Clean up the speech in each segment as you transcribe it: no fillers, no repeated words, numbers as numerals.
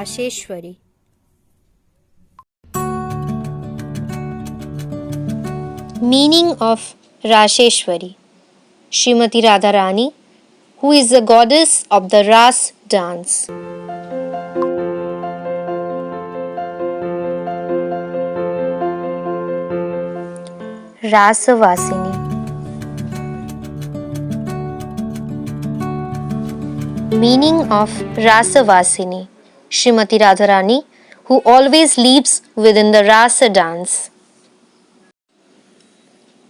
Rasheshwari. Meaning of Rasheshwari. Srimati Radharani, who is the goddess of the Ras dance. Rasavasini. Meaning of Rasavasini. Srimati Radharani, who always leaps within the Rasa dance.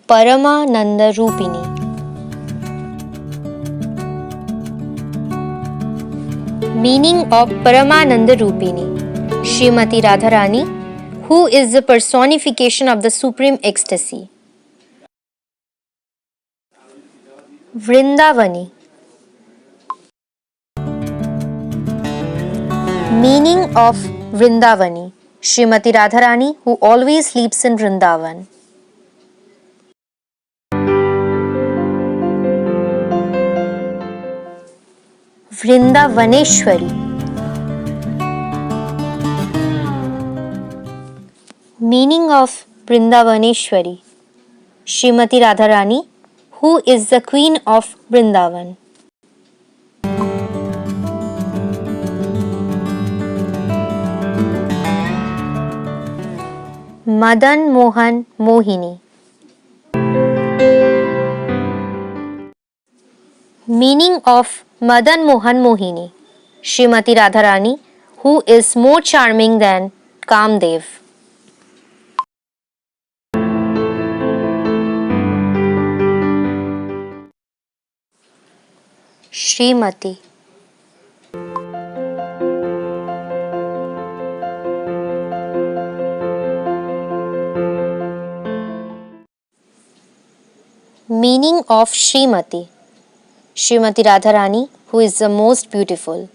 Paramananda Rupini. Meaning of Paramananda Rupini. Srimati Radharani, who is the personification of the supreme ecstasy. Vrindavani. Meaning of Vrindavani. Srimati Radharani, who always sleeps in Vrindavan. Vrindavaneshwari. Meaning of Vrindavaneshwari. Srimati Radharani, who is the queen of Vrindavan. Madan Mohan Mohini. Meaning of Madan Mohan Mohini. Srimati Radharani, who is more charming than Kamdev. Srimati. Meaning of Srimati. Srimati Radharani, who is the most beautiful.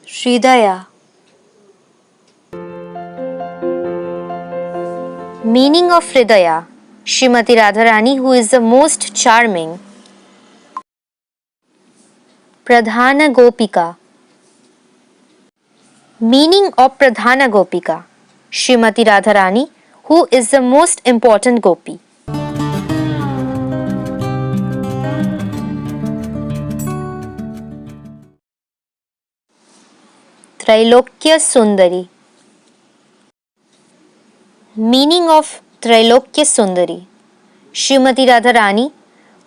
Hridaya. Meaning of Hridaya. Srimati Radharani, who is the most charming. Pradhana Gopika. Meaning of Pradhana Gopika. Srimati Radharani, who is the most important gopi. Trailokya Sundari. Meaning of Trailokya Sundari. Srimati Radharani,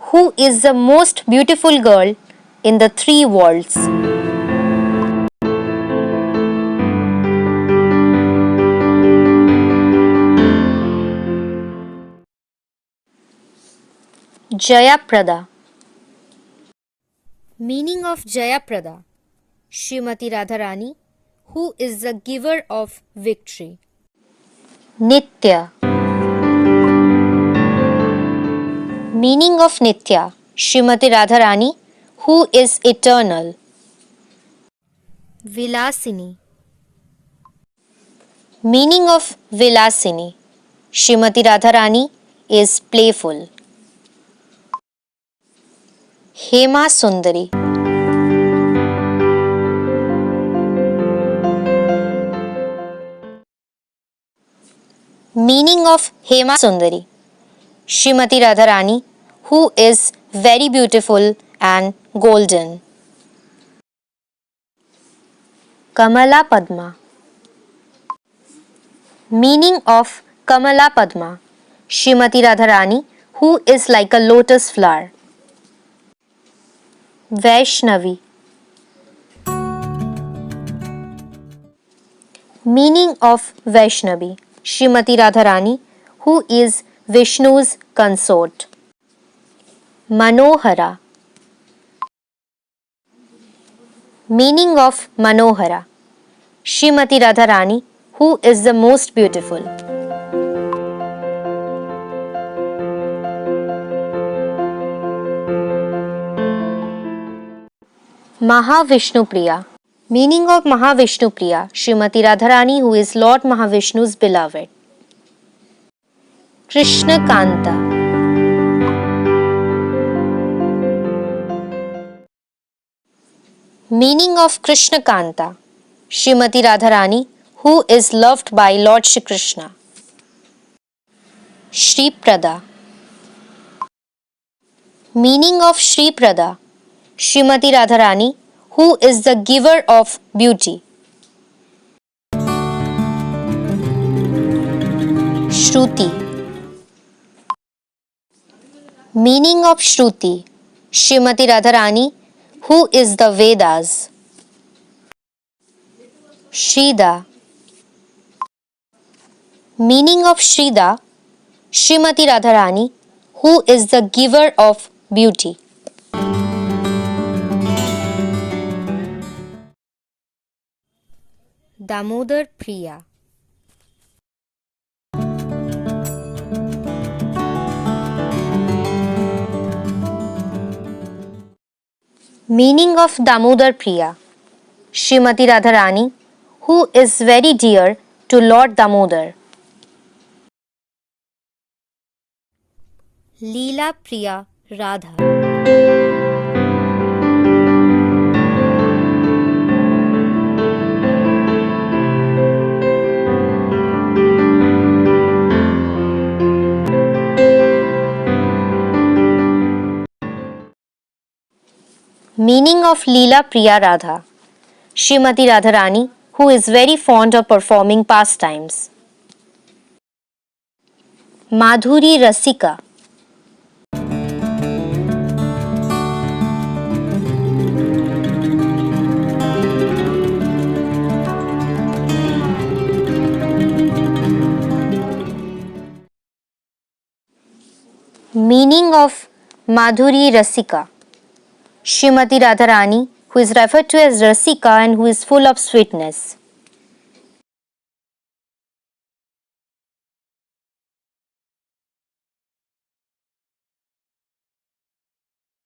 who is the most beautiful girl in the three worlds. Jayaprada. Meaning of Jayaprada. Srimati Radharani, who is the giver of victory. Nitya. Meaning of Nitya. Srimati Radharani, who is eternal. Vilasini. Meaning of Vilasini. Srimati Radharani is playful. Hema Sundari. Meaning of Hema Sundari. Srimati Radharani, who is very beautiful and golden. Kamala Padma. Meaning of Kamala Padma. Srimati Radharani, who is like a lotus flower. Vaishnavi. Meaning of Vaishnavi. Srimati Radharani, who is Vishnu's consort. Manohara. Meaning of Manohara. Srimati Radharani, who is the most beautiful. Mahavishnupriya. Meaning of Mahavishnupriya. Srimati Radharani, who is Lord Mahavishnu's beloved. Krishnakanta. Meaning of Krishnakanta. Srimati Radharani, who is loved by Lord Shri Krishna. Shri Prada. Meaning of Shri Prada. Srimati Radharani, who is the giver of beauty. Shruti. Meaning of Shruti. Srimati Radharani, who is the Vedas. Shrida. Meaning of Shrida. Srimati Radharani, who is the giver of beauty. Damodar Priya. Meaning of Damodar Priya. Srimati Radharani, who is very dear to Lord Damodar. Leela Priya Radha. Meaning of Leela Priya Radha. Srimati Radharani, who is very fond of performing pastimes. Madhuri Rasika. Meaning of Madhuri Rasika. Srimati Radharani, who is referred to as Rasika and who is full of sweetness.